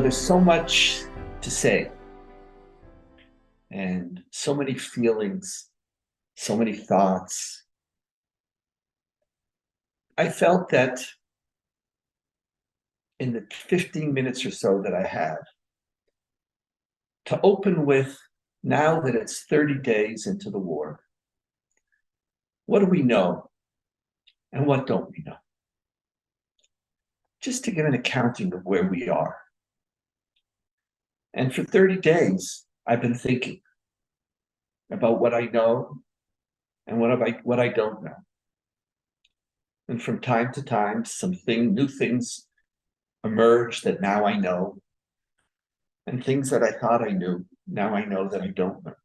There's so much to say and so many feelings, so many thoughts. I felt that in the 15 minutes or so that I had, to open with, now that it's 30 days into the war, what do we know and what don't we know? Just to give an accounting of where we are. And for 30 days, I've been thinking about what I know and what I don't know. And from time to time, new things emerge that now I know. And things that I thought I knew, now I know that I don't know.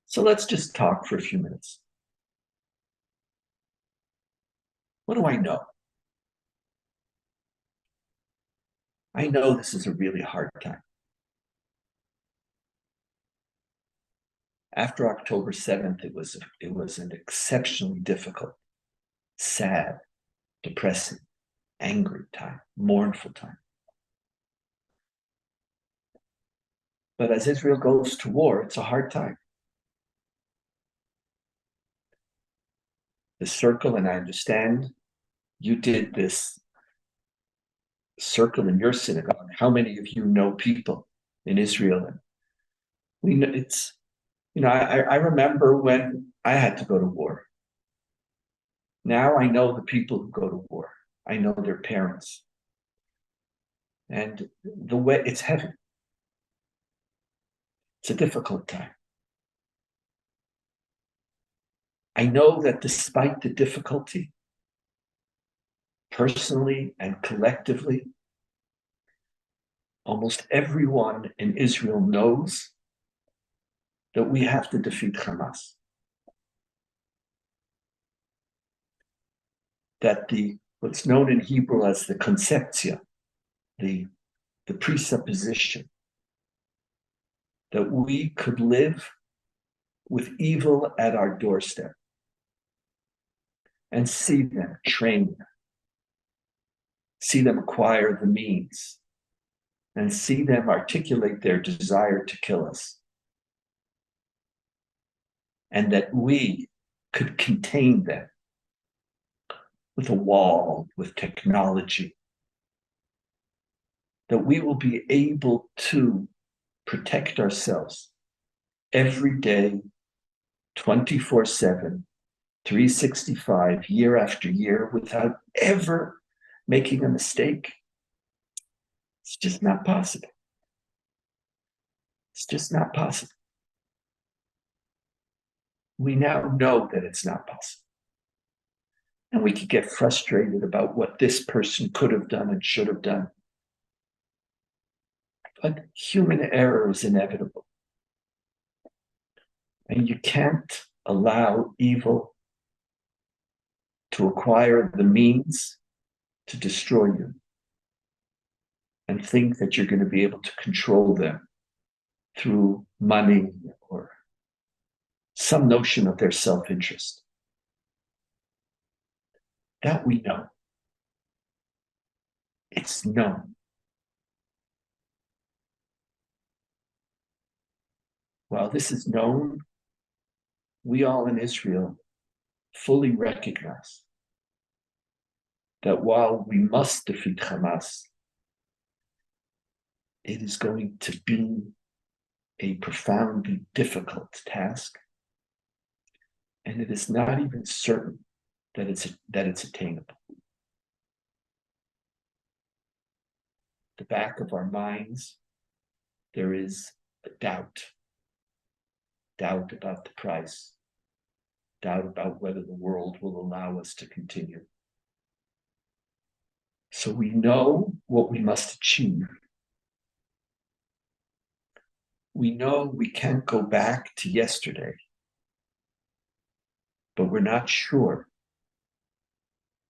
So let's just talk for a few minutes. What do I know? I know this is a really hard time. After October 7th, it was an exceptionally difficult, sad, depressing, angry time, mournful time. But as Israel goes to war, it's a hard time. The circle, and I understand you did this circle in your synagogue. How many of you know people in Israel? And we know it's, I remember when I had to go to war. Now I know the people who go to war. I know their parents. And the way it's heavy. It's a difficult time. I know that despite the difficulty, personally and collectively, almost everyone in Israel knows that we have to defeat Hamas. That what's known in Hebrew as the conceptia, the presupposition that we could live with evil at our doorstep and see them train, see them acquire the means, and see them articulate their desire to kill us. And that we could contain them with a wall, with technology, that we will be able to protect ourselves every day, 24/7, 365, year after year, without ever making a mistake. It's just not possible. It's just not possible. We now know that it's not possible. And we could get frustrated about what this person could have done and should have done. But human error is inevitable. And you can't allow evil to acquire the means to destroy you and think that you're going to be able to control them through money or some notion of their self-interest. That we know. It's known. While this is known, we all in Israel fully recognize that while we must defeat Hamas, it is going to be a profoundly difficult task, and it is not even certain that it's attainable. At the back of our minds, there is a doubt about the price, doubt about whether the world will allow us to continue. So we know what we must achieve. We know we can't go back to yesterday, but we're not sure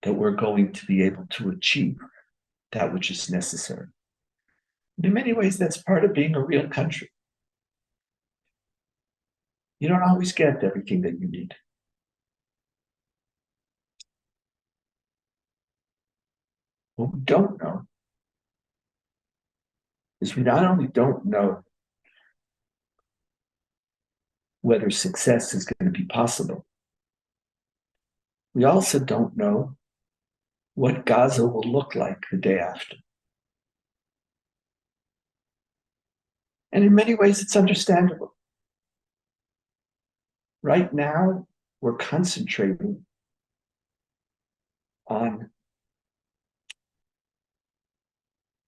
that we're going to be able to achieve that which is necessary. In many ways, that's part of being a real country. You don't always get everything that you need. What we don't know is we not only don't know whether success is going to be possible, we also don't know what Gaza will look like the day after. And in many ways, it's understandable. Right now, we're concentrating on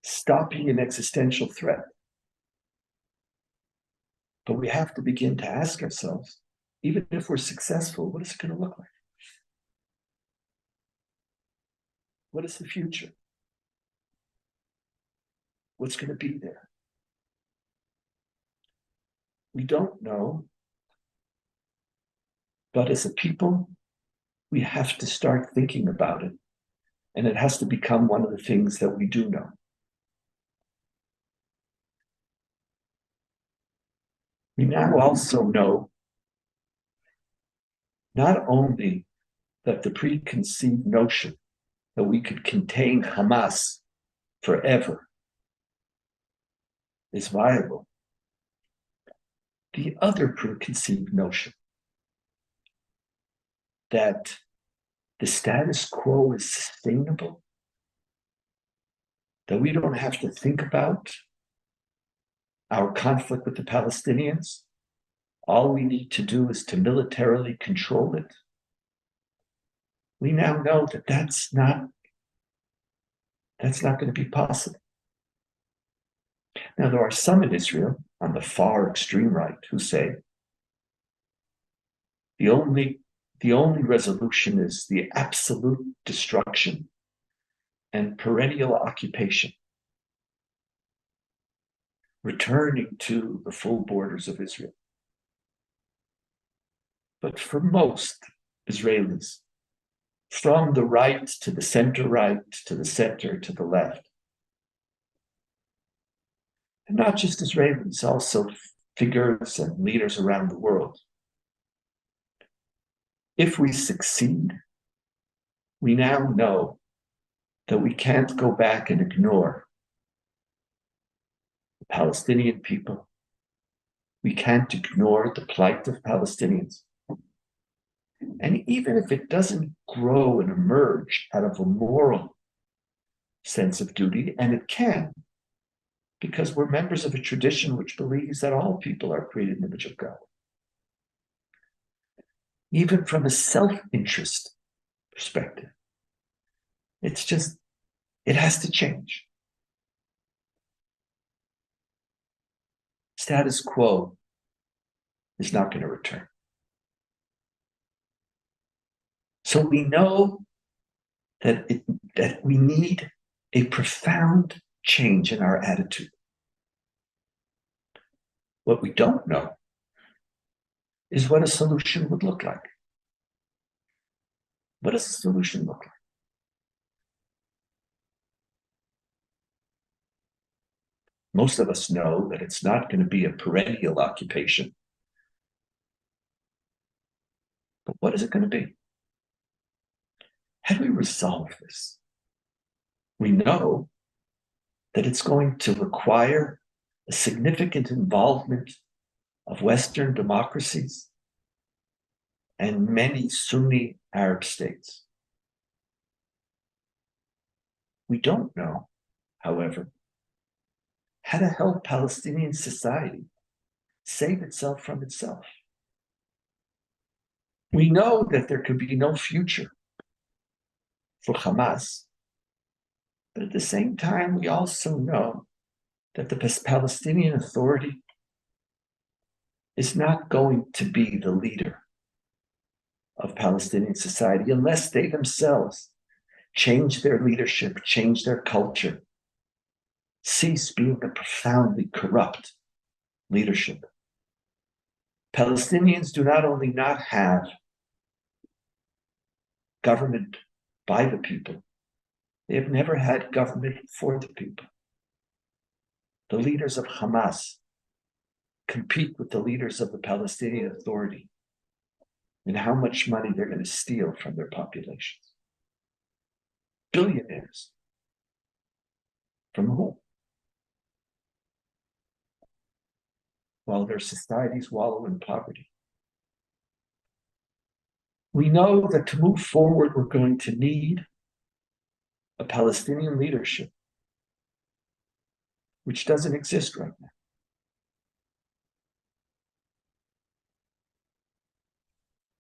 stopping an existential threat. But we have to begin to ask ourselves, even if we're successful, what is it going to look like? What is the future? What's going to be there? We don't know. But as a people, we have to start thinking about it. And it has to become one of the things that we do know. We now also know not only that the preconceived notion that we could contain Hamas forever is viable. The other preconceived notion that the status quo is sustainable, that we don't have to think about our conflict with the Palestinians. All we need to do is to militarily control it. We now know that that's not going to be possible. Now, there are some in Israel on the far extreme right who say the only resolution is the absolute destruction and perennial occupation, returning to the full borders of Israel. But for most Israelis, from the right to the center right, to the center, to the left, and not just Israelis, also figures and leaders around the world, if we succeed, we now know that we can't go back and ignore the Palestinian people. We can't ignore the plight of Palestinians. And even if it doesn't grow and emerge out of a moral sense of duty, and it can, because we're members of a tradition which believes that all people are created in the image of God. Even from a self-interest perspective, it has to change. Status quo is not going to return. So we know that we need a profound change in our attitude. What we don't know is what a solution would look like. What does a solution look like? Most of us know that it's not going to be a perennial occupation. But what is it going to be? How do we resolve this? We know that it's going to require a significant involvement of Western democracies and many Sunni Arab states. We don't know, however, how to help Palestinian society save itself from itself. We know that there could be no future for Hamas, but at the same time, we also know that the Palestinian Authority is not going to be the leader of Palestinian society unless they themselves change their leadership, change their culture, cease being a profoundly corrupt leadership. Palestinians do not only not have government by the people, they have never had government for the people. the leaders of Hamas compete with the leaders of the Palestinian Authority in how much money they're going to steal from their populations. Billionaires. From whom? While their societies wallow in poverty. We know that to move forward, we're going to need a Palestinian leadership, which doesn't exist right now.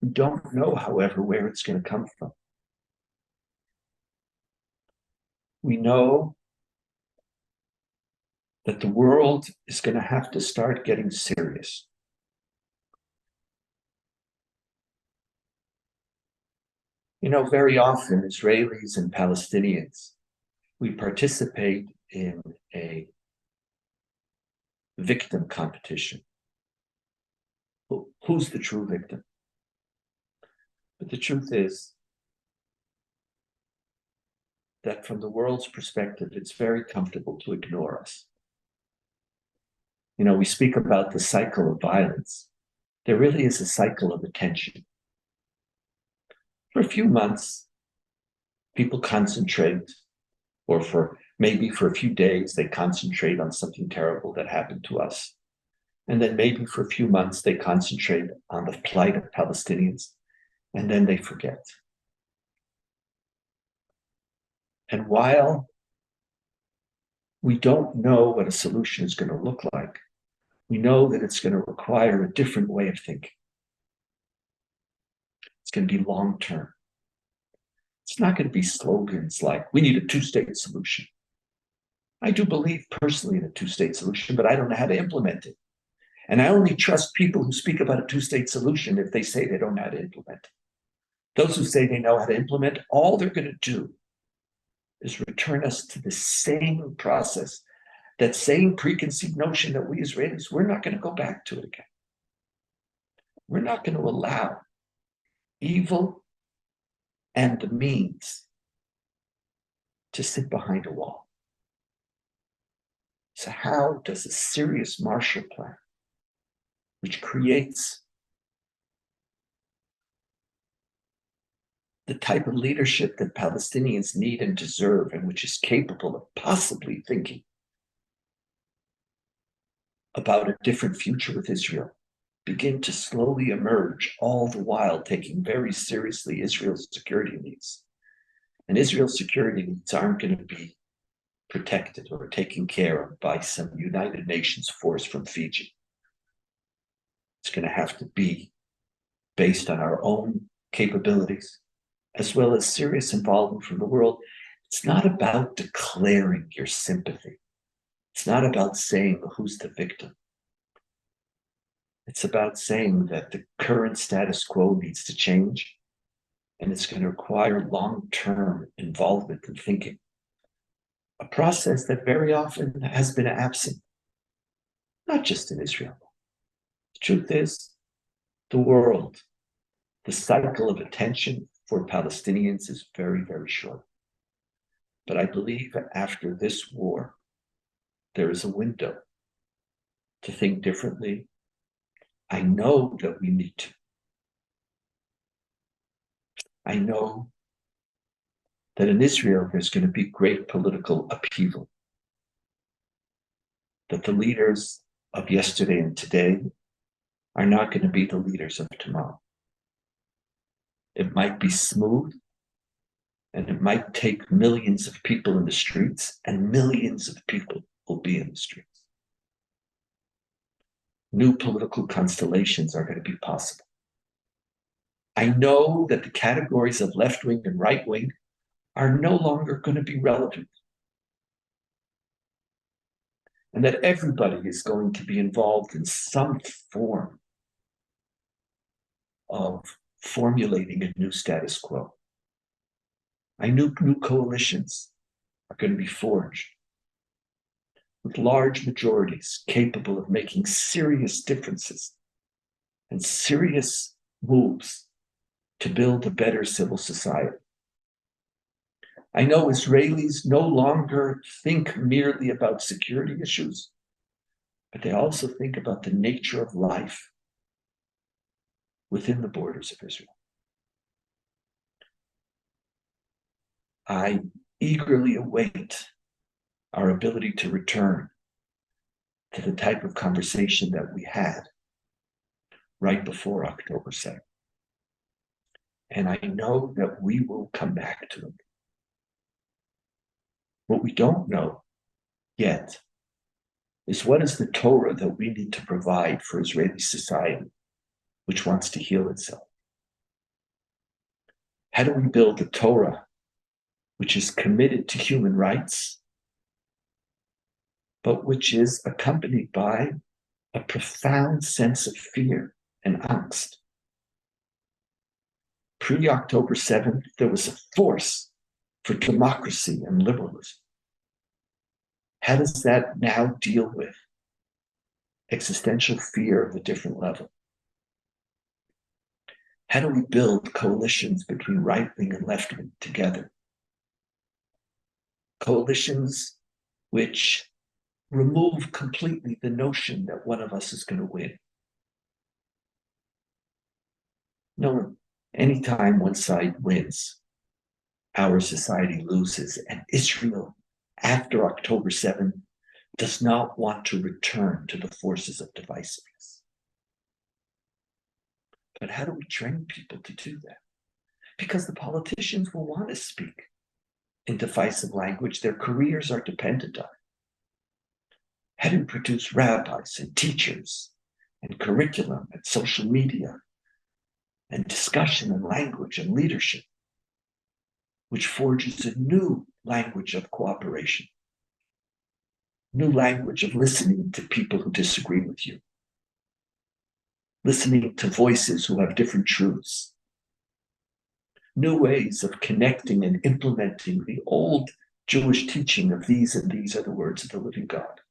We don't know, however, where it's going to come from. We know that the world is going to have to start getting serious. You know, very often Israelis and Palestinians, we participate in a victim competition. Who's the true victim? But the truth is that from the world's perspective, it's very comfortable to ignore us. You know, we speak about the cycle of violence. There really is a cycle of attention. For a few months, people concentrate, or maybe for a few days, they concentrate on something terrible that happened to us. And then maybe for a few months, they concentrate on the plight of Palestinians, and then they forget. And while we don't know what a solution is going to look like, we know that it's going to require a different way of thinking. It's going to be long-term. It's not going to be slogans like, we need a two-state solution. I do believe personally in a two-state solution, but I don't know how to implement it. And I only trust people who speak about a two-state solution if they say they don't know how to implement it. Those who say they know how to implement, all they're going to do is return us to the same process, that same preconceived notion that we Israelis, we're not going to go back to it again. We're not going to allow evil and the means to sit behind a wall. So how does a serious Marshall Plan, which creates the type of leadership that Palestinians need and deserve, and which is capable of possibly thinking about a different future with Israel, begin to slowly emerge, all the while taking very seriously Israel's security needs. And Israel's security needs aren't going to be protected or taken care of by some United Nations force from Fiji. It's going to have to be based on our own capabilities, as well as serious involvement from the world. It's not about declaring your sympathy. It's not about saying who's the victim. It's about saying that the current status quo needs to change, and it's going to require long-term involvement and thinking. A process that very often has been absent, not just in Israel. The truth is, the world, the cycle of attention for Palestinians is very, very short. But I believe after this war, there is a window to think differently. I know that we need to. I know that in Israel, there's going to be great political upheaval. That the leaders of yesterday and today are not going to be the leaders of tomorrow. It might be smooth, and it might take millions of people in the streets, and millions of people will be in the streets. New political constellations are going to be possible. I know that the categories of left-wing and right-wing are no longer going to be relevant. And that everybody is going to be involved in some form of formulating a new status quo. I knew new coalitions are going to be forged with large majorities capable of making serious differences and serious moves to build a better civil society. I know Israelis no longer think merely about security issues, but they also think about the nature of life within the borders of Israel. I eagerly await our ability to return to the type of conversation that we had right before October 2nd. And I know that we will come back to it. What we don't know yet is what is the Torah that we need to provide for Israeli society, which wants to heal itself? How do we build a Torah which is committed to human rights, but which is accompanied by a profound sense of fear and angst? Pre-October 7th, there was a force for democracy and liberalism. How does that now deal with existential fear of a different level? How do we build coalitions between right wing and left wing together? Coalitions which remove completely the notion that one of us is going to win. No, anytime one side wins, our society loses, and Israel, after October 7th, does not want to return to the forces of divisiveness. But how do we train people to do that? Because the politicians will want to speak in divisive language. Their careers are dependent on it. How do we produce rabbis and teachers and curriculum and social media and discussion and language and leadership, which forges a new language of cooperation, new language of listening to people who disagree with you, listening to voices who have different truths, new ways of connecting and implementing the old Jewish teaching of these and these are the words of the living God.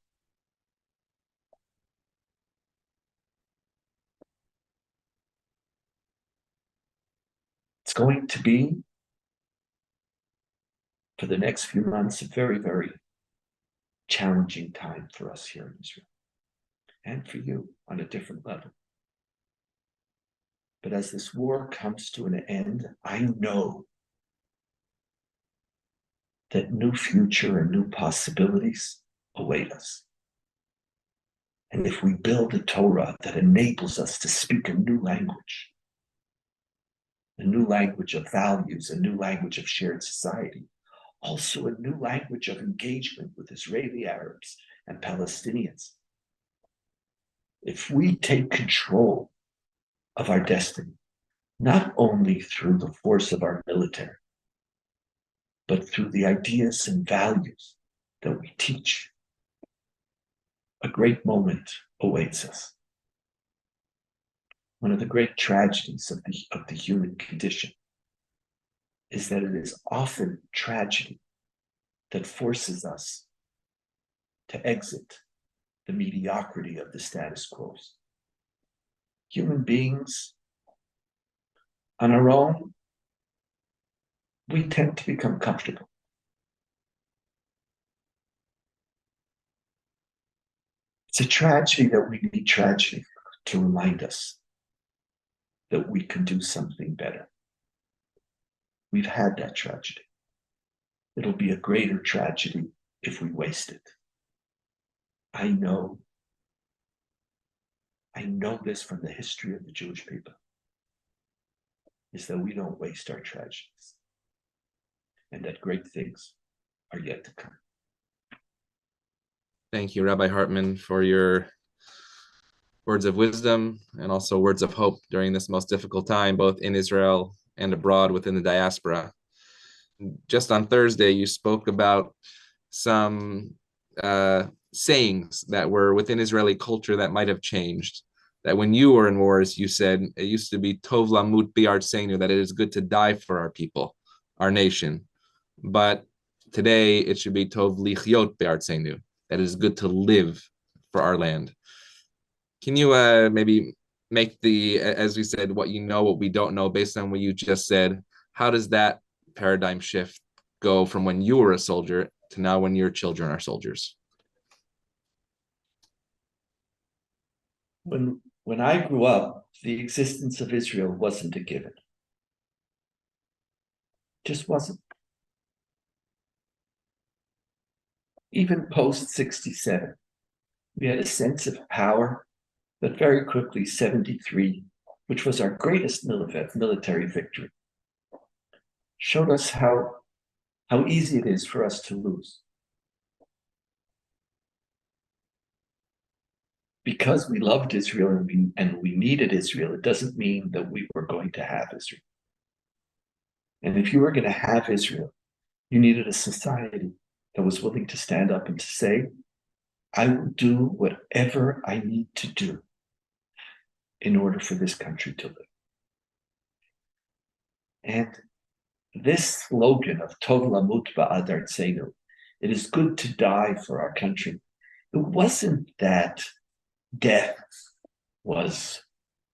It's going to be, for the next few months, a very, very challenging time for us here in Israel and for you on a different level. But as this war comes to an end, I know that new future and new possibilities await us. And if we build a Torah that enables us to speak a new language of values, a new language of shared society, also a new language of engagement with Israeli Arabs and Palestinians. If we take control of our destiny, not only through the force of our military, but through the ideas and values that we teach, a great moment awaits us. One of the great tragedies of the human condition is that it is often tragedy that forces us to exit the mediocrity of the status quo. Human beings, on our own, we tend to become comfortable. It's a tragedy that we need tragedy to remind us that we can do something better. We've had that tragedy. It'll be a greater tragedy if we waste it. I know this from the history of the Jewish people, is that we don't waste our tragedies, and that great things are yet to come. Thank you, Rabbi Hartman, for your words of wisdom and also words of hope during this most difficult time, both in Israel and abroad within the diaspora. Just on Thursday, you spoke about some sayings that were within Israeli culture that might have changed. That when you were in wars, you said it used to be Tov Lamut Bi'artzeinu, that it is good to die for our people, our nation. But today it should be Tov Lichyot Bi'artzeinu, that it is good to live for our land. Can you maybe make as we said, what you know, what we don't know, based on what you just said? How does that paradigm shift go from when you were a soldier to now when your children are soldiers? when I grew up, the existence of Israel wasn't a given. Just wasn't. Even post 67, we had a sense of power, but very quickly 73, which was our greatest military victory, showed us how easy it is for us to lose. Because we loved Israel and we needed Israel, it doesn't mean that we were going to have Israel. And if you were going to have Israel, you needed a society that was willing to stand up and to say, I will do whatever I need to do in order for this country to live. And this slogan of Tov Lamut Ba'ad Artzeinu, it is good to die for our country. It wasn't that death was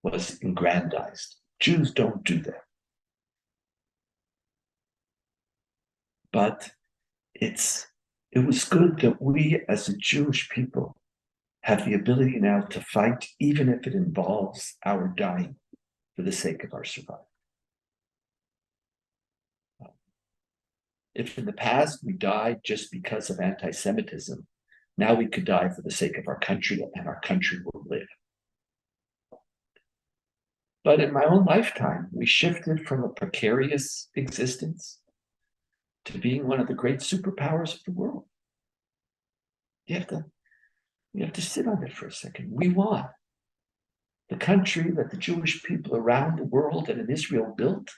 aggrandized. Jews don't do that. But it was good that we as a Jewish people have the ability now to fight, even if it involves our dying for the sake of our survival. If in the past we died just because of anti-Semitism, now we could die for the sake of our country, and our country will live. But in my own lifetime, we shifted from a precarious existence to being one of the great superpowers of the world. You have to sit on it for a second. We won. The country that the Jewish people around the world and in Israel built,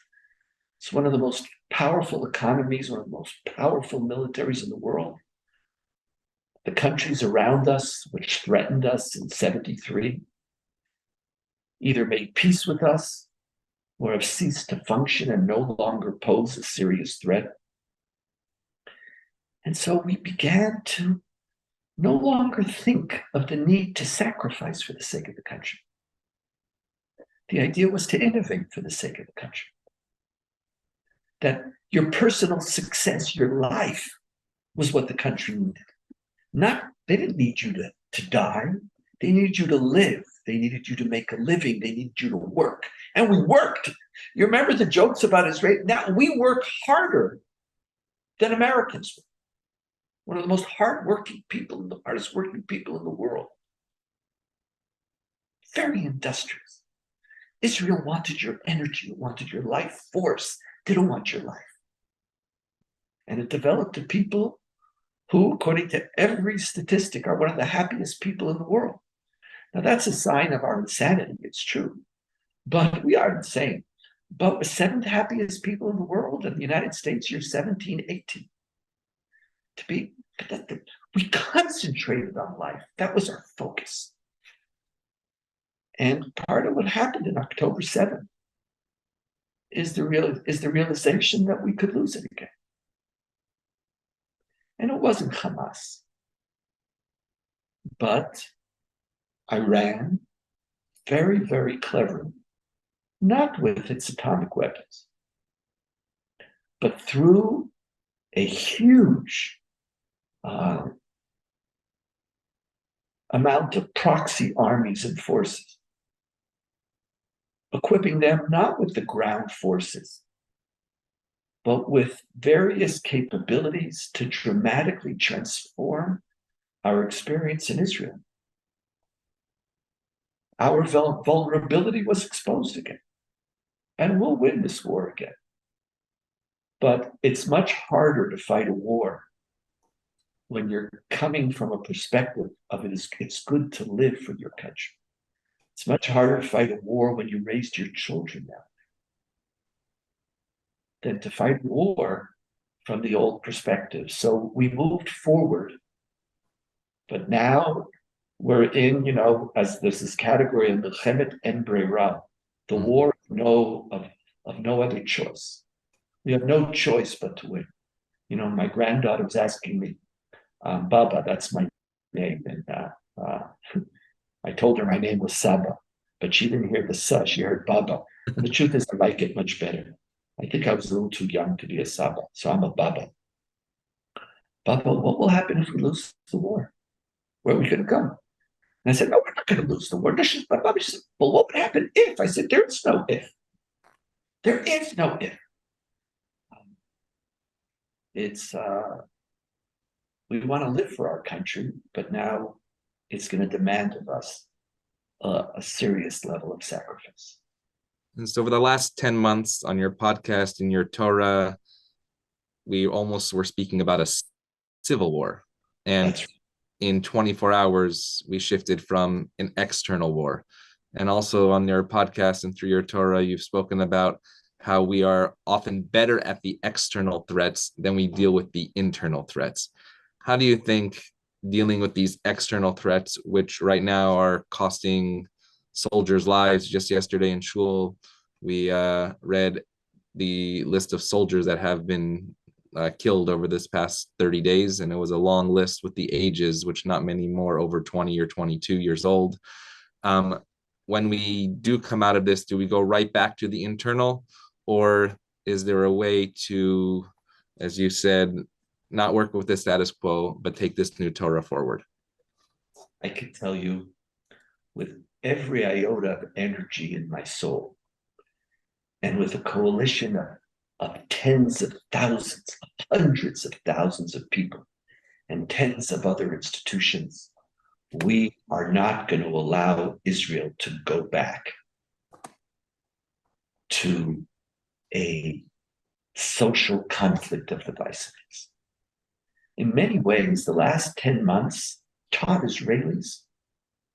it's one of the most powerful economies, one of the most powerful militaries in the world. The countries around us, which threatened us in 73, either made peace with us or have ceased to function and no longer pose a serious threat. And so we began to no longer think of the need to sacrifice for the sake of the country. The idea was to innovate for the sake of the country. That your personal success, your life, was what the country needed. They didn't need you to die. They needed you to live. They needed you to make a living. They needed you to work. And we worked. You remember the jokes about Israel? Now, we work harder than Americans. One of the most hardest working people in the world. Very industrious. Israel wanted your energy, wanted your life force. They don't want your life. And it developed a people who, according to every statistic, are one of the happiest people in the world. Now, that's a sign of our insanity. It's true. But we are insane. But we're seventh happiest people in the world. In the United States, you're 17, 18. We concentrated on life. That was our focus. And part of what happened in October 7th is the realization that we could lose it again. And it wasn't Hamas, but Iran, very, very cleverly, not with its atomic weapons, but through a huge amount of proxy armies and forces, equipping them not with the ground forces, but with various capabilities to dramatically transform our experience in Israel. Our vulnerability was exposed again, and we'll win this war again. But it's much harder to fight a war when you're coming from a perspective of it's good to live for your country. It's much harder to fight a war when you raised your children now than to fight war from the old perspective. So we moved forward, but now we're in, as there's this category of Milchemet En Breira, the war of no other choice. We have no choice but to win. My granddaughter was asking me, Baba, that's my name, and I told her my name was Saba, but she didn't hear the Sa, she heard Baba. And the truth is, I like it much better. I think I was a little too young to be a Saba, so I'm a Baba. Baba, what will happen if we lose the war? Where are we going to go? And I said, no, we're not going to lose the war. My mom said, well, what would happen if? I said, there is no if. There is no if. It's, we want to live for our country, but now it's going to demand of us a serious level of sacrifice. And so over the last 10 months on your podcast and your Torah, we almost were speaking about a civil war. And in 24 hours, we shifted from an external war. And also on your podcast and through your Torah, you've spoken about how we are often better at the external threats than we deal with the internal threats. How do you think dealing with these external threats, which right now are costing soldiers' lives? Just yesterday in shul, we read the list of soldiers that have been killed over this past 30 days, and it was a long list with the ages, which not many more over 20 or 22 years old. When we do come out of this, do we go right back to the internal, or is there a way to, as you said, not work with the status quo, but take this new Torah forward? I can tell you with every iota of energy in my soul, and with a coalition of tens of thousands, of hundreds of thousands of people, and tens of other institutions, we are not going to allow Israel to go back to a social conflict of divisiveness. In many ways, the last 10 months taught Israelis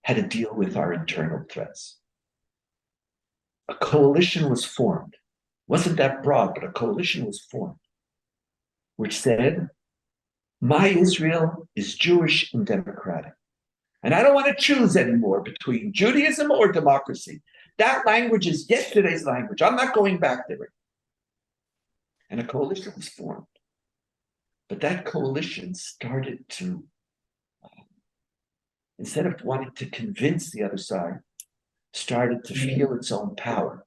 how to deal with our internal threats. A coalition was formed. Wasn't that broad, but a coalition was formed, which said, my Israel is Jewish and democratic. And I don't want to choose anymore between Judaism or democracy. That language is yesterday's language. I'm not going back there. And a coalition was formed. But that coalition started to, instead of wanting to convince the other side, started to feel its own power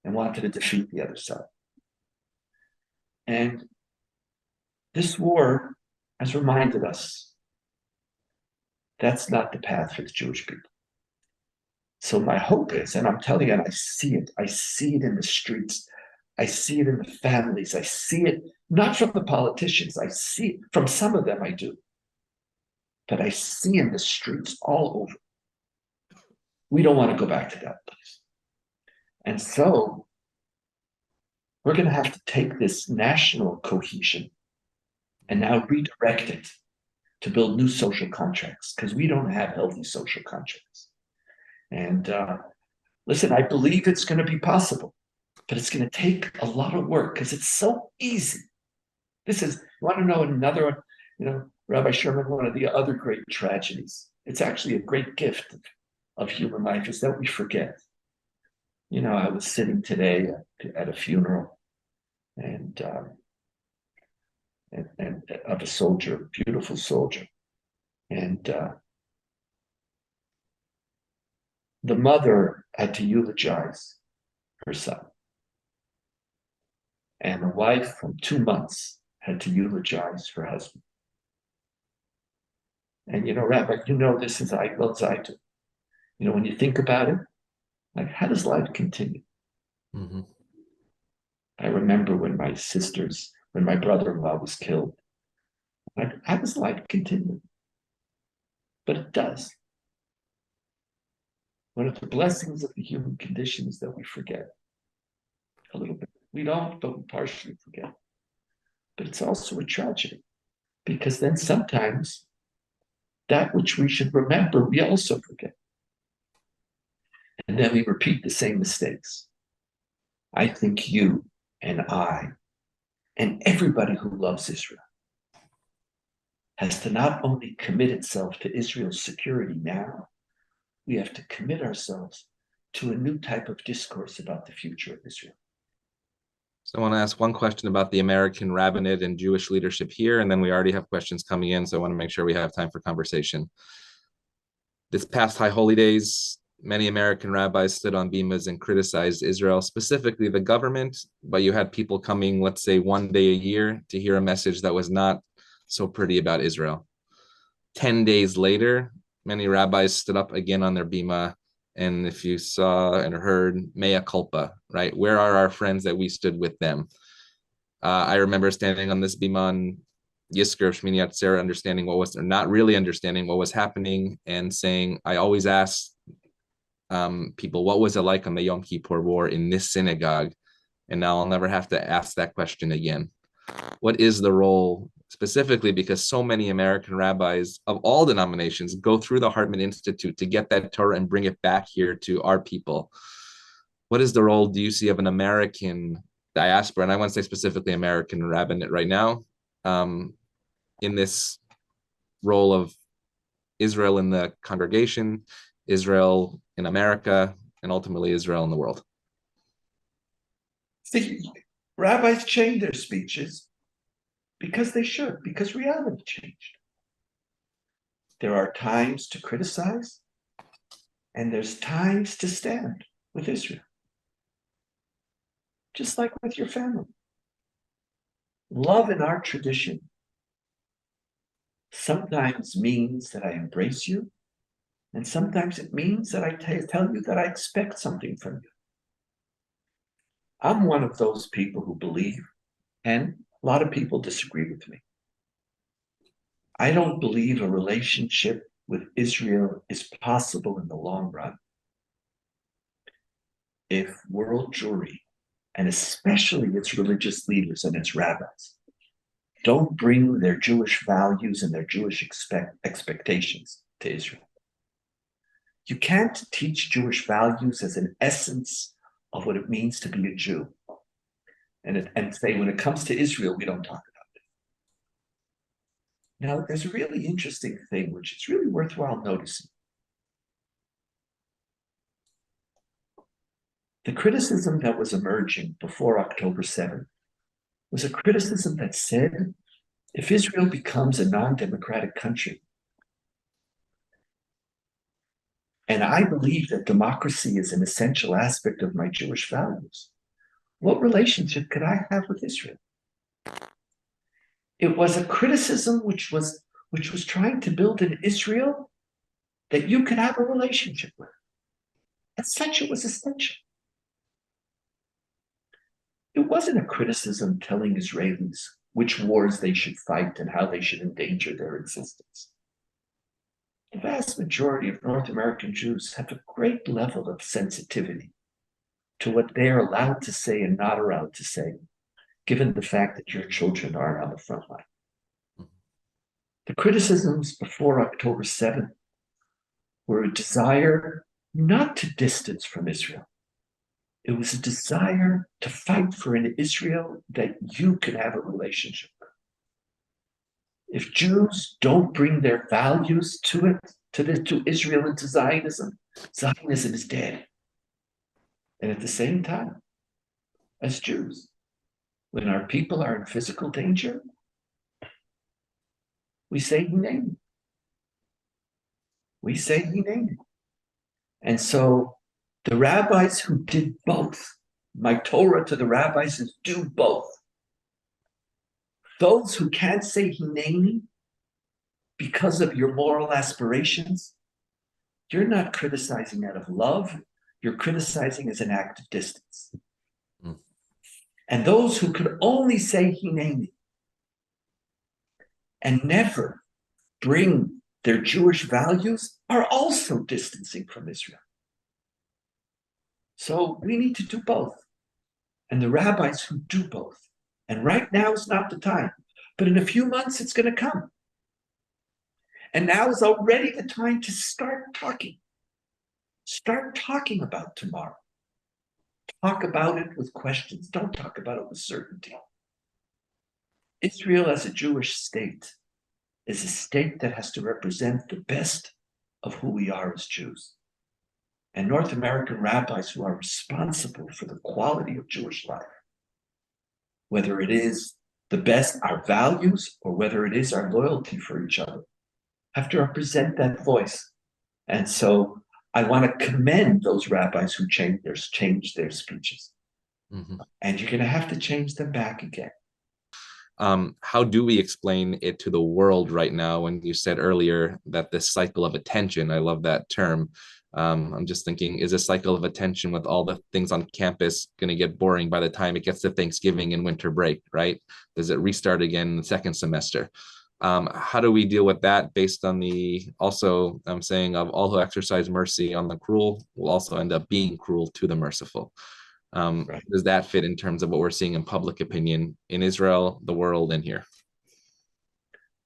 and wanted to defeat the other side. And this war has reminded us that's not the path for the Jewish people. So my hope is, and I'm telling you, and I see it in the streets, I see it in the families, I see it not from the politicians, I see it from some of them, I do. But I see in the streets all over. We don't want to go back to that place. And so we're going to have to take this national cohesion and now redirect it to build new social contracts, because we don't have healthy social contracts. And listen, I believe it's going to be possible, but it's going to take a lot of work because it's so easy. This is, you want to know another, Rabbi Sherman, one of the other great tragedies, it's actually a great gift of human life, is that we forget. I was sitting today at a funeral and of a soldier, beautiful soldier. And the mother had to eulogize her son. And the wife from 2 months had to eulogize her husband. And Rabbi, this as well as I do. When you think about it, like, how does life continue? Mm-hmm. I remember when my brother-in-law was killed. Like, how does life continue? But it does. One of the blessings of the human condition is that we forget a little bit. We don't, but we partially forget. But it's also a tragedy, because then sometimes that which we should remember, we also forget. And then we repeat the same mistakes. I think you and I and everybody who loves Israel has to not only commit itself to Israel's security now, we have to commit ourselves to a new type of discourse about the future of Israel. So I want to ask one question about the American rabbinate and Jewish leadership here, and then we already have questions coming in, so I want to make sure we have time for conversation. This past High Holy Days, many American rabbis stood on bimas and criticized Israel, specifically the government, but you had people coming, let's say, one day a year to hear a message that was not so pretty about Israel. 10 days later, many rabbis stood up again on their bima. And if you saw and heard, mea culpa, right? Where are our friends that we stood with them? I remember standing on this bima on Yisker of Shmini Atzeret, understanding what was, or not really understanding what was happening, and saying, I always ask people, what was it like on the Yom Kippur War in this synagogue? And now I'll never have to ask that question again. What is the role, specifically because so many American rabbis of all denominations go through the Hartman Institute to get that Torah and bring it back here to our people? What is the role, do you see, of an American diaspora, and I want to say specifically American rabbinate right now, in this role of Israel in the congregation, Israel in America, and ultimately Israel in the world? See, rabbis change their speeches because they should, because reality changed. There are times to criticize, and there's times to stand with Israel. Just like with your family. Love in our tradition sometimes means that I embrace you, and sometimes it means that I tell you that I expect something from you. I'm one of those people who believe, and a lot of people disagree with me. I don't believe a relationship with Israel is possible in the long run if world Jewry, and especially its religious leaders and its rabbis, don't bring their Jewish values and their Jewish expectations to Israel. You can't teach Jewish values as an essence of what it means to be a Jew and say, when it comes to Israel, we don't talk about it. Now, there's a really interesting thing, which is really worthwhile noticing. The criticism that was emerging before October 7th was a criticism that said, if Israel becomes a non-democratic country, and I believe that democracy is an essential aspect of my Jewish values, what relationship could I have with Israel? It was a criticism which was trying to build an Israel that you could have a relationship with. As such, it was essential. It wasn't a criticism telling Israelis which wars they should fight and how they should endanger their existence. The vast majority of North American Jews have a great level of sensitivity to what they are allowed to say and not allowed to say, given the fact that your children are on the front line. The criticisms before October 7th were a desire not to distance from Israel. It was a desire to fight for an Israel that you could have a relationship with. If Jews don't bring their values to Israel and to Zionism, Zionism is dead. And at the same time, as Jews, when our people are in physical danger, we say Hineni. We say Hineni. And so the rabbis who did both, my Torah to the rabbis is do both. Those who can't say Hineni because of your moral aspirations, you're not criticizing out of love, you're criticizing as an act of distance. And those who could only say Hineni and never bring their Jewish values are also distancing from Israel. So we need to do both. And the rabbis who do both. And right now is not the time, but in a few months it's going to come. And now is already the time to start talking. Start talking about tomorrow. Talk about it with questions. Don't talk about it with certainty. Israel as a Jewish state is a state that has to represent the best of who we are as Jews. And North American rabbis who are responsible for the quality of Jewish life, whether it is the best, our values, or whether it is our loyalty for each other, have to represent that voice. And so I want to commend those rabbis who changed their speeches. Mm-hmm. And you're going to have to change them back again. How do we explain it to the world right now? When you said earlier that this cycle of attention, I love that term. I'm just thinking, is a cycle of attention with all the things on campus going to get boring by the time it gets to Thanksgiving and winter break, right? Does it restart again in the second semester? How do we deal with that based on the, also I'm saying, of all who exercise mercy on the cruel will also end up being cruel to the merciful? Right. Does that fit in terms of what we're seeing in public opinion in Israel, the world, and here?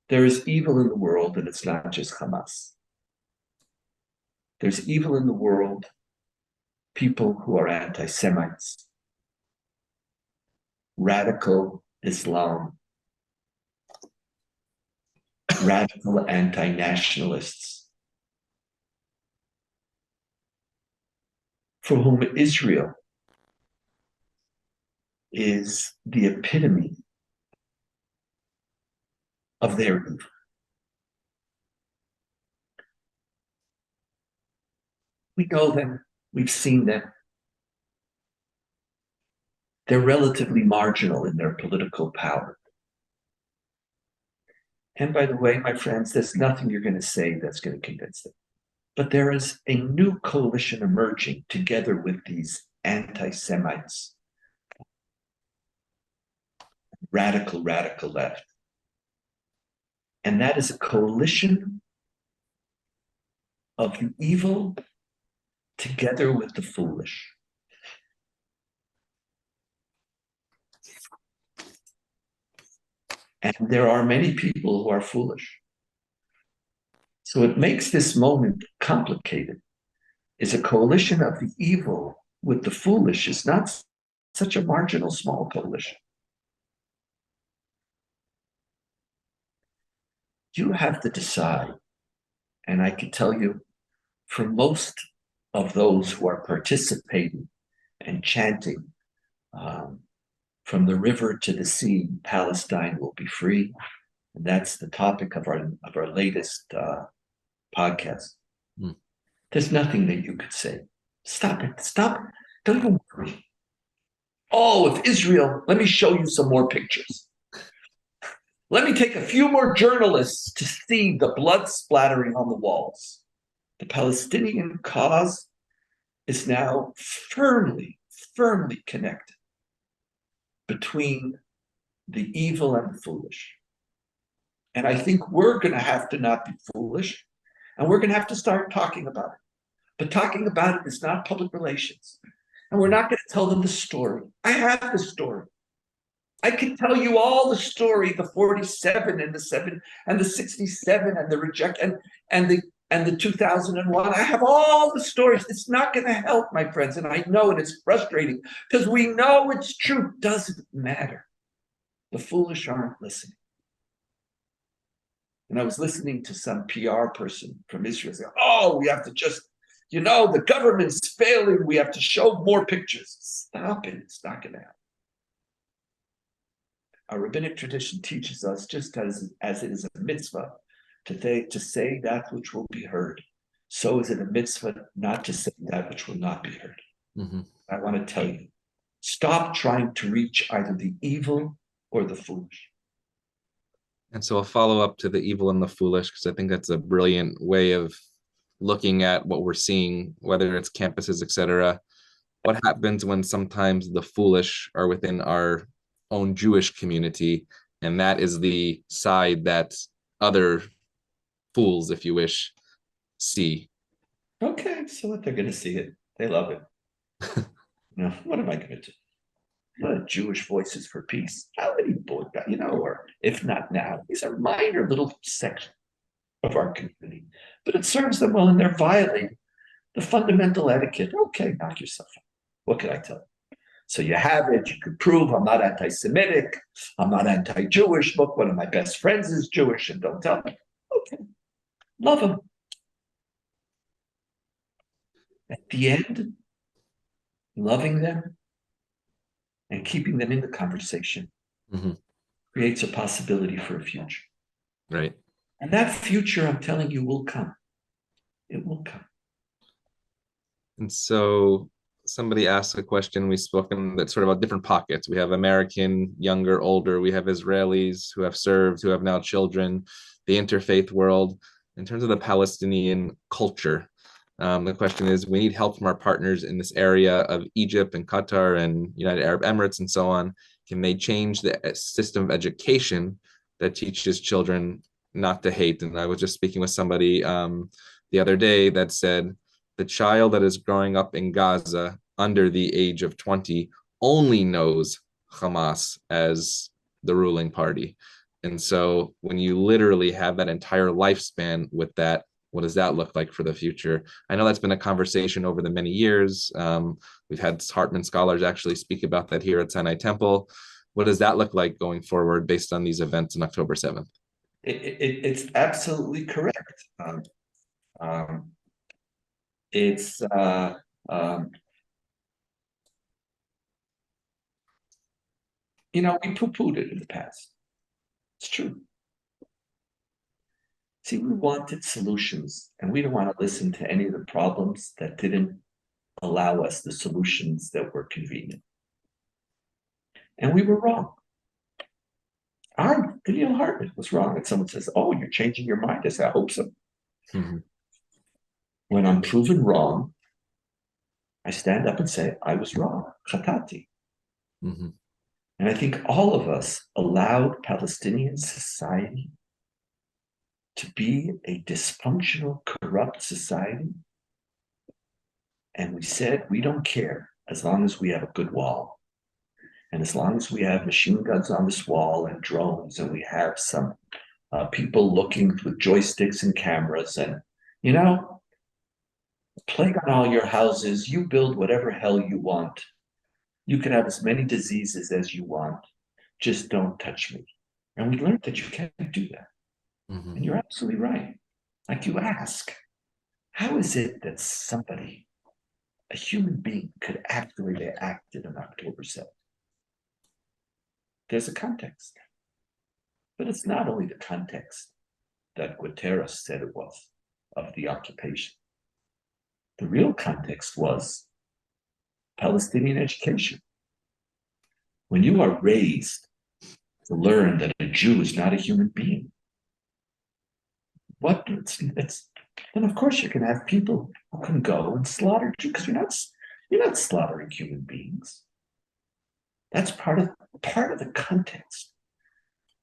There is evil in the world, and it's not just Hamas. There's evil in the world, people who are anti-Semites, radical Islam, radical anti-nationalists, for whom Israel is the epitome of their evil. We know them, we've seen them. They're relatively marginal in their political power. And by the way, my friends, there's nothing you're going to say that's going to convince them. But there is a new coalition emerging together with these anti-Semites, radical left. And that is a coalition of the evil together with the foolish. And there are many people who are foolish. So it makes this moment complicated. Is a coalition of the evil with the foolish is not such a marginal, small coalition. You have to decide, and I can tell you, for most of those who are participating and chanting, from the river to the sea, Palestine will be free. And that's the topic of our latest podcast. There's nothing that you could say. Stop it. Stop. Don't even worry. Oh, if Israel, let me show you some more pictures. Let me take a few more journalists to see the blood splattering on the walls. The Palestinian cause is now firmly connected between the evil and the foolish. And I think we're going to have to not be foolish, and we're going to have to start talking about it. But talking about it is not public relations. And we're not going to tell them the story. I have the story. I can tell you all the story, the 47 and the 7 and the 67 and the reject and the 2001. I have all the stories. It's not going to help, my friends. And I know, and it's frustrating because we know it's true. Doesn't matter. The foolish aren't listening. And I was listening to some PR person from Israel say, oh, we have to just, the government's failing. We have to show more pictures. Stop it. It's not going to happen. Our rabbinic tradition teaches us, just as it is a mitzvah to say that which will be heard, so is it a mitzvah not to say that which will not be heard. Mm-hmm. I want to tell you, stop trying to reach either the evil or the foolish. And so I'll follow up to the evil and the foolish, because I think that's a brilliant way of looking at what we're seeing, whether it's campuses, etc. What happens when sometimes the foolish are within our own Jewish community, and that is the side that other fools, if you wish, see? Okay, so what they're going to see it. They love it. What am I going to do? Jewish Voices for Peace. How many boys, or if not now, these are minor little section of our community, but it serves them well, and they're violating the fundamental etiquette. Okay, knock yourself out. What can I tell you? So you have it. You can prove I'm not anti-Semitic. I'm not anti-Jewish. Look, one of my best friends is Jewish, and don't tell me. Okay, love them. At the end, loving them and keeping them in the conversation creates a possibility for a future. Right. And that future, I'm telling you, will come. It will come. And so somebody asked a question, we've spoken that's sort of about different pockets. We have American, younger, older. We have Israelis who have served, who have now children, the interfaith world. In terms of the Palestinian culture, the question is, we need help from our partners in this area of Egypt and Qatar and United Arab Emirates and so on. Can they change the system of education that teaches children not to hate? And I was just speaking with somebody the other day that said, the child that is growing up in Gaza under the age of 20 only knows Hamas as the ruling party. And so when you literally have that entire lifespan with that, what does that look like for the future? I know that's been a conversation over the many years. We've had Hartman scholars actually speak about that here at Sinai Temple. What does that look like going forward based on these events on October 7th? It's absolutely correct. It's we poo-pooed it in the past. It's true. See, we wanted solutions, and we don't want to listen to any of the problems that didn't allow us the solutions that were convenient. And we were wrong. Donniel Hartman was wrong. And someone says, "Oh, you're changing your mind." I say, "I hope so." Mm-hmm. When I'm proven wrong, I stand up and say, "I was wrong. Chatati." Mm-hmm. And I think all of us allowed Palestinian society to be a dysfunctional, corrupt society. And we said, we don't care as long as we have a good wall. And as long as we have machine guns on this wall and drones, and we have some people looking with joysticks and cameras, and, plague on all your houses, you build whatever hell you want. You can have as many diseases as you want. Just don't touch me. And we learned that you can't do that. Mm-hmm. And you're absolutely right. Like you ask, how is it that somebody, a human being, could actually be acted on October 7th? There's a context. But it's not only the context that Guterres said it was of the occupation. The real context was Palestinian education. When you are raised to learn that a Jew is not a human being, then of course you can have people who can go and slaughter Jews, because you're not slaughtering human beings. That's part of the context,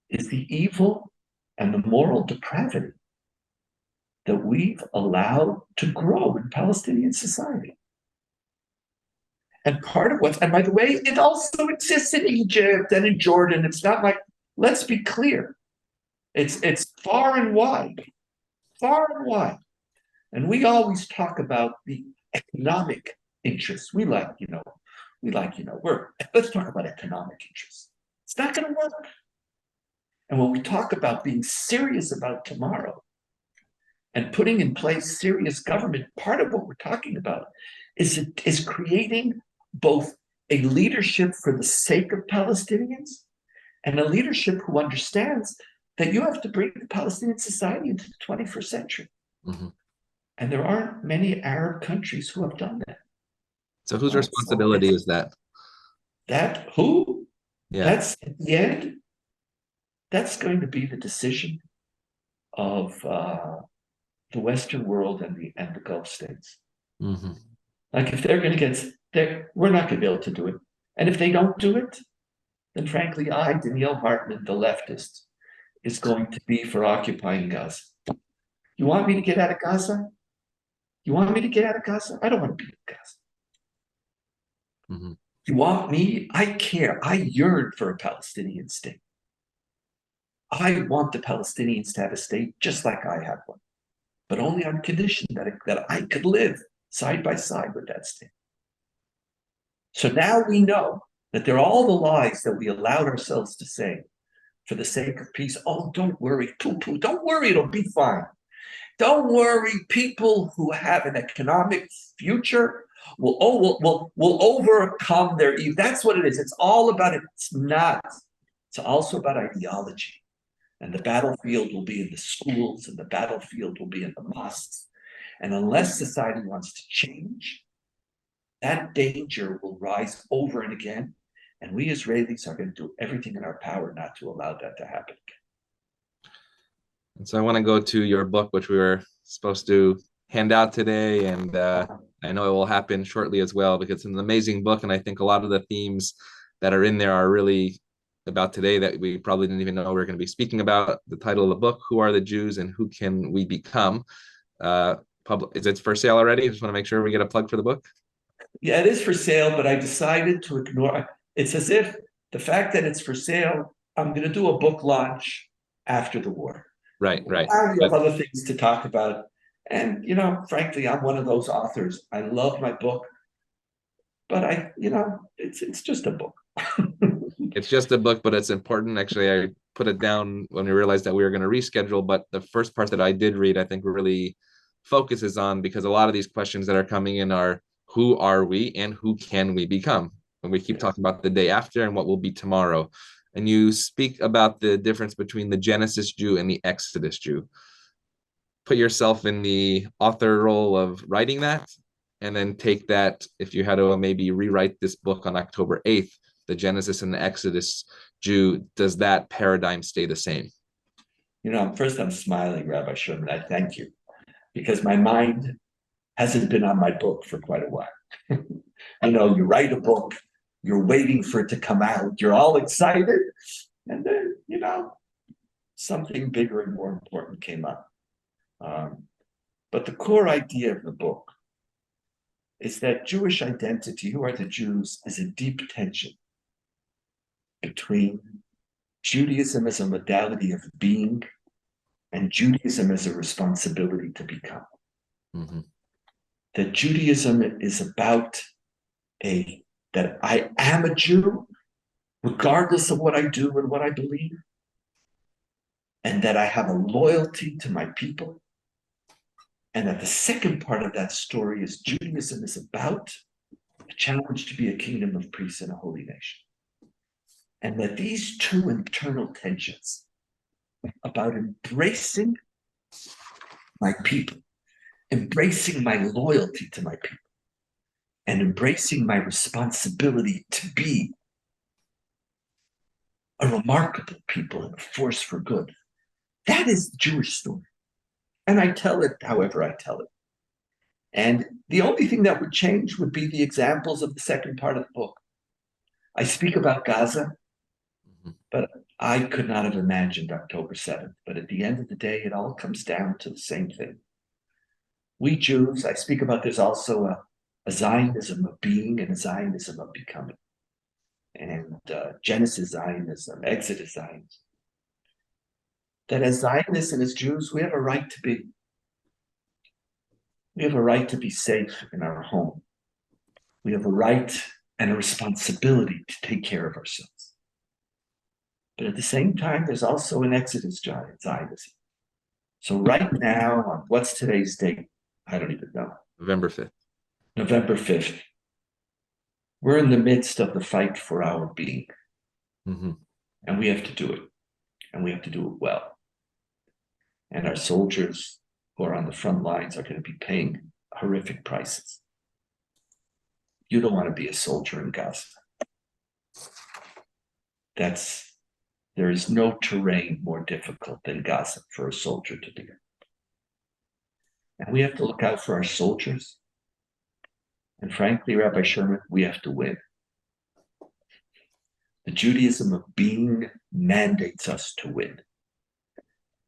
is the evil and the moral depravity that we've allowed to grow in Palestinian society. And and by the way, it also exists in Egypt and in Jordan. It's not like, let's be clear, it's far and wide. And we always talk about the economic interests. Let's talk about economic interests. It's not going to work. And when we talk about being serious about tomorrow and putting in place serious government, part of what we're talking about is creating both a leadership for the sake of Palestinians and a leadership who understands that you have to bring the Palestinian society into the 21st century. Mm-hmm. And there aren't many Arab countries who have done that. So whose responsibility is that? That's at the end, that's going to be the decision of the Western world and the Gulf states. Mm-hmm. Like if they're going to we're not going to be able to do it. And if they don't do it, then frankly, Donniel Hartman, the leftist, is going to be for occupying Gaza. You want me to get out of Gaza? I don't want to be in Gaza. Mm-hmm. You want me? I care. I yearn for a Palestinian state. I want the Palestinians to have a state just like I have one, but only on condition that I could live side by side with that state. So now we know that there are all the lies that we allowed ourselves to say for the sake of peace. Oh, don't worry, poo-poo. Don't worry, it'll be fine. Don't worry, people who have an economic future will overcome their evil. That's what it is. It's all about it. It's not. It's also about ideology. And the battlefield will be in the schools, and the battlefield will be in the mosques. And unless society wants to change, that danger will rise over and again. And we Israelis are going to do everything in our power not to allow that to happen. And so I want to go to your book, which we were supposed to hand out today. And I know it will happen shortly as well, because it's an amazing book. And I think a lot of the themes that are in there are really about today that we probably didn't even know we were going to be speaking about. The title of the book, Who Are the Jews and Who Can We Become? Is it for sale already? I just want to make sure we get a plug for the book. Yeah, it is for sale, but I decided to ignore it. It's as if the fact that it's for sale, I'm going to do a book launch after the war. Right. We have other things to talk about. And, frankly, I'm one of those authors. I love my book, but it's just a book. It's just a book, but it's important. Actually, I put it down when we realized that we were going to reschedule. But the first part that I did read, I think really focuses on, because a lot of these questions that are coming in are, who are we and who can we become? And we keep talking about the day after and what will be tomorrow. And you speak about the difference between the Genesis Jew and the Exodus Jew. Put yourself in the author role of writing that, and then take that, if you had to maybe rewrite this book on October 8th, the Genesis and the Exodus Jew, does that paradigm stay the same? First I'm smiling, Rabbi Sherman. I thank you, because my mind hasn't been on my book for quite a while. You write a book, you're waiting for it to come out, you're all excited, and then, something bigger and more important came up. But the core idea of the book is that Jewish identity, who are the Jews, is a deep tension between Judaism as a modality of being and Judaism as a responsibility to become. Mm-hmm. That Judaism is about that I am a Jew, regardless of what I do and what I believe, and that I have a loyalty to my people. And that the second part of that story is Judaism is about a challenge to be a kingdom of priests and a holy nation. And that these two internal tensions about embracing my people, embracing my loyalty to my people, and embracing my responsibility to be a remarkable people and a force for good. That is the Jewish story. And I tell it however I tell it. And the only thing that would change would be the examples of the second part of the book. I speak about Gaza, but I could not have imagined October 7th. But at the end of the day, it all comes down to the same thing. We Jews, I speak about, there's also a Zionism of being and a Zionism of becoming. And Genesis Zionism, Exodus Zionism. That as Zionists and as Jews, we have a right to be. We have a right to be safe in our home. We have a right and a responsibility to take care of ourselves. But at the same time, there's also an Exodus Zionism. So right now, on what's today's date? I don't even know. November 5th. November 5th. We're in the midst of the fight for our being. Mm-hmm. And we have to do it. And we have to do it well. And our soldiers who are on the front lines are going to be paying horrific prices. You don't want to be a soldier in Gaza. There is no terrain more difficult than Gaza for a soldier to be in. And we have to look out for our soldiers. And frankly, Rabbi Sherman, we have to win. The Judaism of being mandates us to win.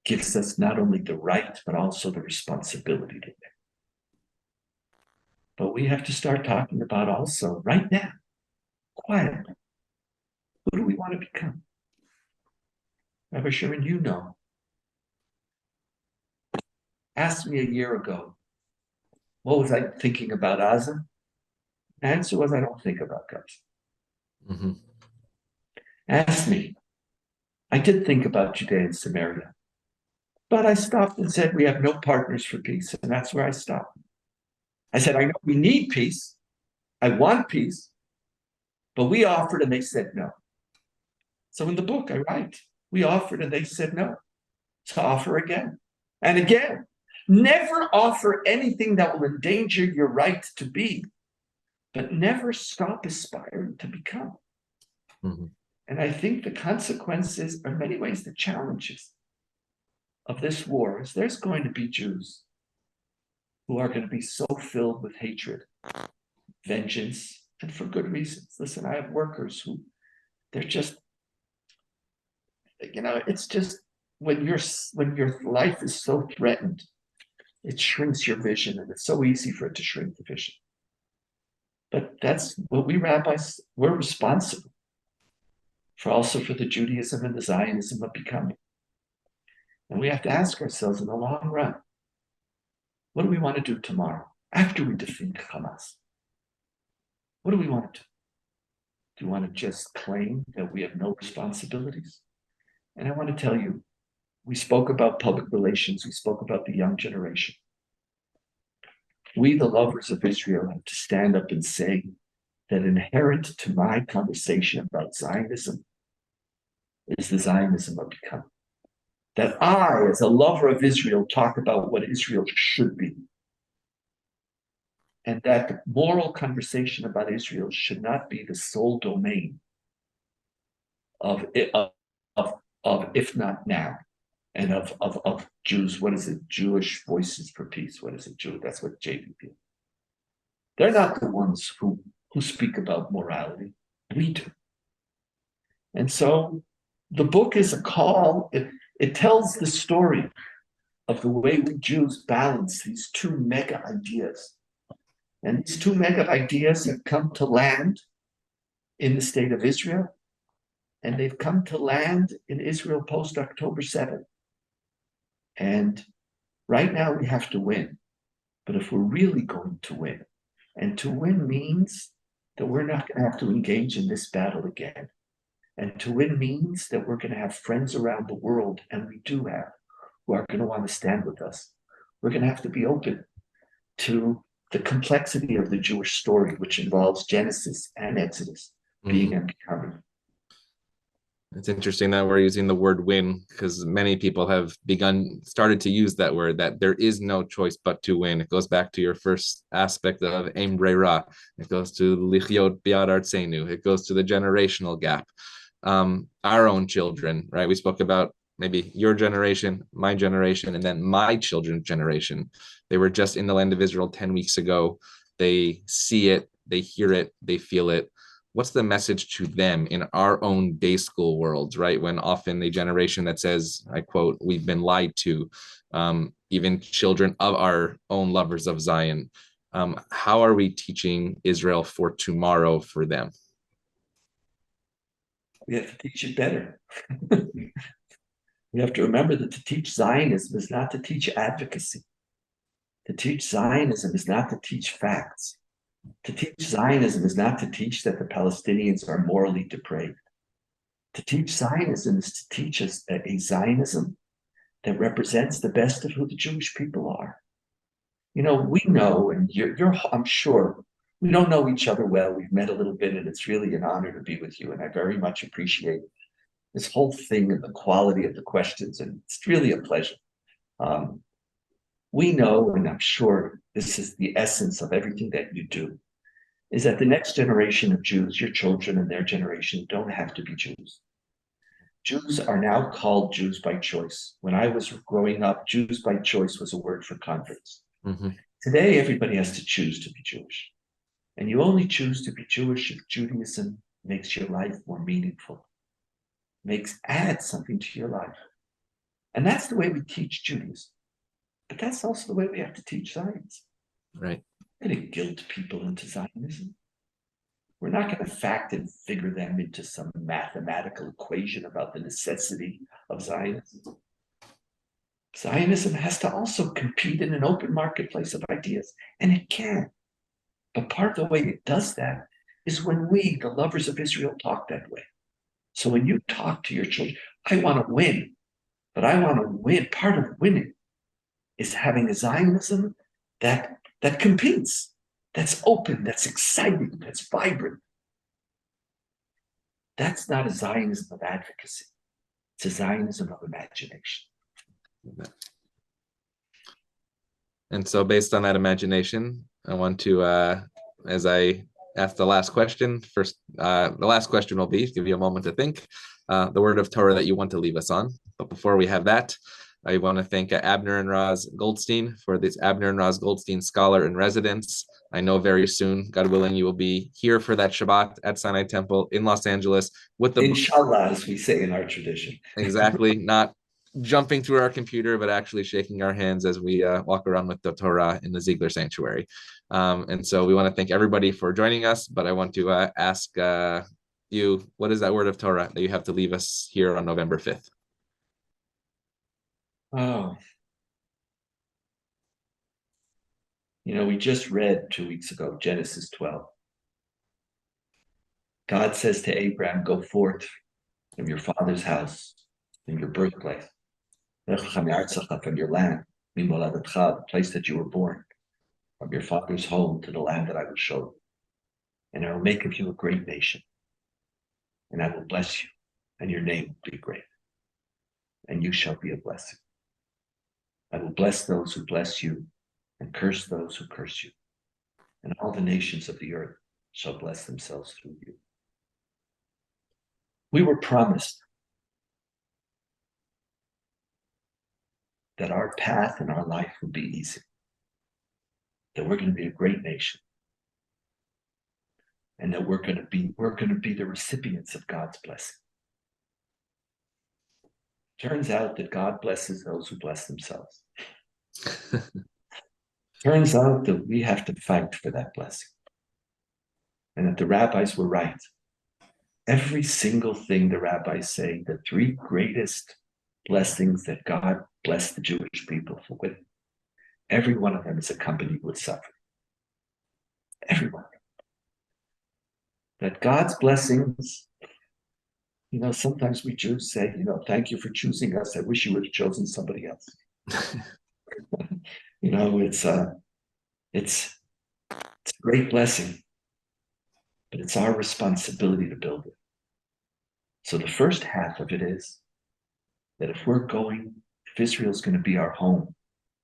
Gives us not only the right, but also the responsibility to win. But we have to start talking about also, right now, quietly, who do we want to become? Rabbi Sherman, you know. Asked me a year ago, what was I thinking about Gaza? The answer was, I don't think about Gaza. Mm-hmm. Asked me, I did think about Judea and Samaria. But I stopped and said, we have no partners for peace. And that's where I stopped. I said, I know we need peace. I want peace. But we offered and they said no. So in the book, I write, we offered and they said no. So offer again and again. Never offer anything that will endanger your right to be. but never stop aspiring to become. And I think the consequences are in many ways the challenges of this war is there's going to be Jews who are going to be so filled with hatred, vengeance, and for good reasons. Listen, I have workers who they're just, it's just when your life is so threatened, it shrinks your vision, and it's so easy for it to shrink the vision. But that's what we rabbis, we're responsible for, also for the Judaism and the Zionism of becoming. And we have to ask ourselves in the long run, what do we want to do tomorrow after we defeat Hamas? What do we want to do? Do we want to just claim that we have no responsibilities? And I want to tell you, we spoke about public relations. We spoke about the young generation. We, the lovers of Israel, have to stand up and say that inherent to my conversation about Zionism is the Zionism of becoming. That I, as a lover of Israel, talk about what Israel should be. And that the moral conversation about Israel should not be the sole domain of if not now, and of Jews. What is it? Jewish Voices for Peace. What is it? That's what JVP. They're not the ones who speak about morality. We do. And so the book is a call. It tells the story of the way we Jews balance these two mega ideas. And these two mega ideas have come to land in the state of Israel, and they've come to land in Israel post-October 7th. And right now we have to win. But if we're really going to win, and to win means that we're not going to have to engage in this battle again. And to win means that we're going to have friends around the world, and we do have, who are going to want to stand with us. We're going to have to be open to the complexity of the Jewish story, which involves Genesis and Exodus being and becoming. It's interesting that we're using the word win, because many people have started to use that word, that there is no choice but to win. It goes back to your first aspect of Ein Breira. It goes to Lichyot Bi'ad Artzeinu. It goes to the generational gap. Our own children, right? We spoke about maybe your generation, my generation, and then my children's generation. They were just in the land of Israel 10 weeks ago. They see it, they hear it, they feel it. What's the message to them in our own day school worlds, right? When often a generation that says, I quote, we've been lied to, even children of our own lovers of Zion. How are we teaching Israel for tomorrow for them? We have to teach it better. We have to remember that to teach Zionism is not to teach advocacy. To teach Zionism is not to teach facts. To teach Zionism is not to teach that the Palestinians are morally depraved. To teach Zionism is to teach us a Zionism that represents the best of who the Jewish people are. We know, and I'm sure, we don't know each other well. We've met a little bit, and it's really an honor to be with you. And I very much appreciate this whole thing and the quality of the questions. And it's really a pleasure. We know, and I'm sure this is the essence of everything that you do, is that the next generation of Jews, your children and their generation, don't have to be Jews. Jews are now called Jews by choice. When I was growing up, Jews by choice was a word for converts. Today, everybody has to choose to be Jewish. And you only choose to be Jewish if Judaism makes your life more meaningful, adds something to your life. And that's the way we teach Judaism. But that's also the way we have to teach Zionism. Right. We're going to guilt people into Zionism. We're not going to fact and figure them into some mathematical equation about the necessity of Zionism. Zionism has to also compete in an open marketplace of ideas, and it can. But part of the way it does that is when we, the lovers of Israel, talk that way. So when you talk to your children, I want to win, but I want to win. Part of winning is having a Zionism that competes, that's open, that's exciting, that's vibrant. That's not a Zionism of advocacy. It's a Zionism of imagination. And so based on that imagination, I want to, as I ask the last question. First, the last question will be, give you a moment to think, the word of Torah that you want to leave us on. But before we have that, I want to thank Abner and Roz Goldstein for this Abner and Roz Goldstein Scholar in Residence. I know very soon, God willing, you will be here for that Shabbat at Sinai Temple in Los Angeles with the Inshallah, as we say in our tradition. Exactly, not jumping through our computer, but actually shaking our hands as we walk around with the Torah in the Ziegler Sanctuary. And so we want to thank everybody for joining us, but I want to ask you, what is that word of Torah that you have to leave us here on November 5th? Oh, we just read 2 weeks ago, Genesis 12. God says to Abraham, go forth from your father's house, from your birthplace, from your land, the place that you were born, from your father's home to the land that I will show you. And I will make of you a great nation. And I will bless you, and your name will be great. And you shall be a blessing. I will bless those who bless you, and curse those who curse you. And all the nations of the earth shall bless themselves through you. We were promised that our path in our life would be easy, that we're going to be a great nation, and that we're going to be the recipients of God's blessing. Turns out that God blesses those who bless themselves. Turns out that we have to fight for that blessing, and that the rabbis were right. Every single thing the rabbis say, the 3 greatest blessings that God blessed the Jewish people with, every one of them is accompanied with suffering. Every one of them. That God's blessings, sometimes we Jews say, thank you for choosing us. I wish you would have chosen somebody else. It's a great blessing, but it's our responsibility to build it. So the first half of it is that if Israel's going to be our home,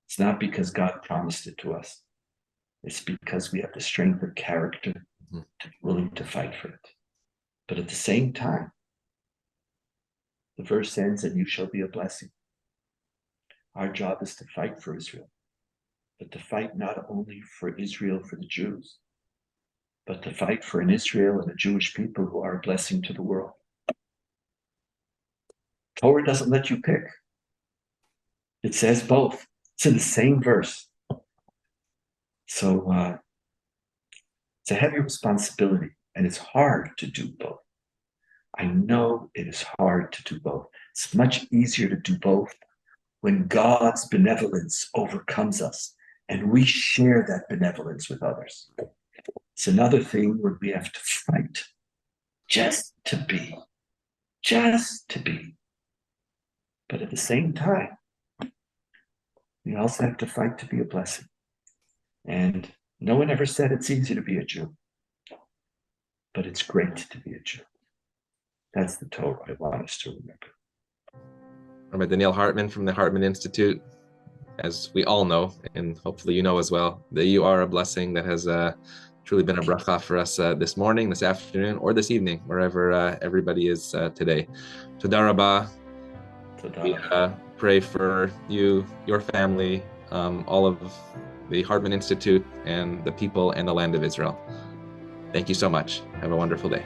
it's not because God promised it to us. It's because we have the strength of character to be willing to fight for it. But at the same time, the verse ends, and you shall be a blessing. Our job is to fight for Israel, but to fight not only for Israel, for the Jews, but to fight for an Israel and a Jewish people who are a blessing to the world. Torah doesn't let you pick. It says both. It's in the same verse. So it's a heavy responsibility, and it's hard to do both. I know it is hard to do both. It's much easier to do both when God's benevolence overcomes us and we share that benevolence with others. It's another thing where we have to fight just to be. But at the same time, we also have to fight to be a blessing. And no one ever said it's easy to be a Jew, but it's great to be a Jew. That's the Torah I want us to remember. Rabbi Donniel Hartman from the Hartman Institute. As we all know, and hopefully you know as well, that you are a blessing that has truly been a bracha for us this morning, this afternoon, or this evening, wherever everybody is today. Toda Rabba. We pray for you, your family, all of the Hartman Institute, and the people and the land of Israel. Thank you so much. Have a wonderful day.